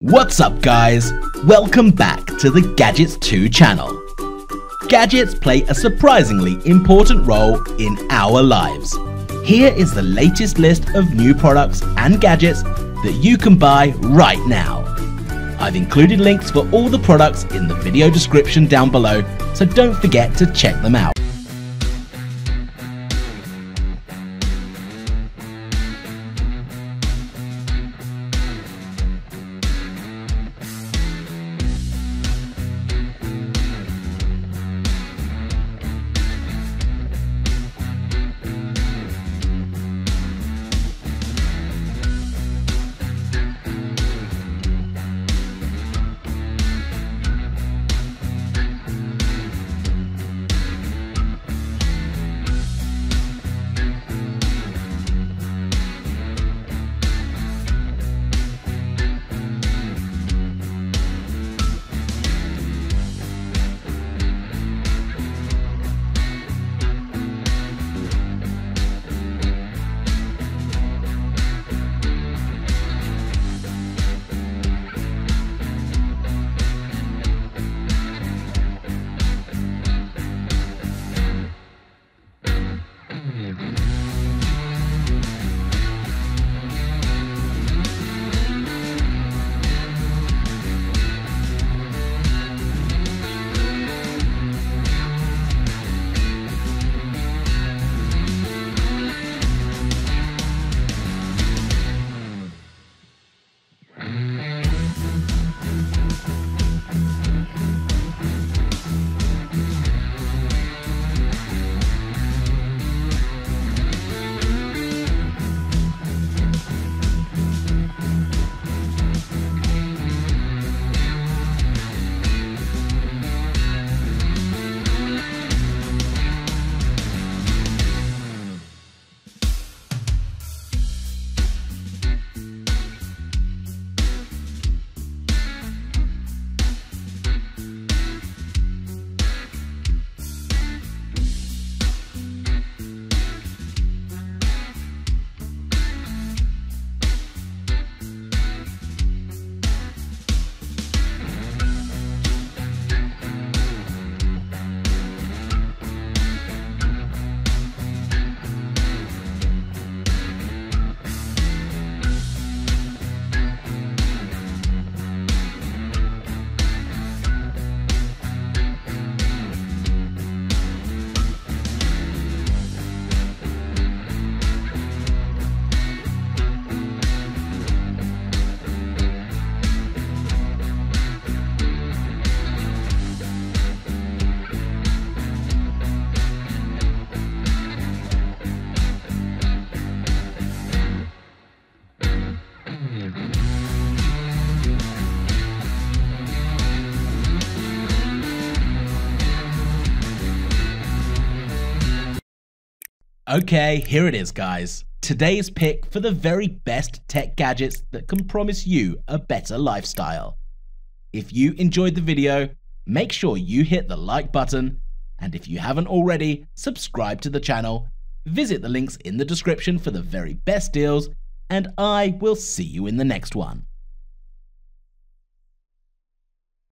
What's up guys? Welcome back to the Gadgets 2 channel. Gadgets play a surprisingly important role in our lives. Here is the latest list of new products and gadgets that you can buy right now. I've included links for all the products in the video description down below, so don't forget to check them out. Okay, here it is guys. Today's pick for the very best tech gadgets that can promise you a better lifestyle. If you enjoyed the video, make sure you hit the like button, and if you haven't already, subscribe to the channel, visit the links in the description for the very best deals, and I will see you in the next one.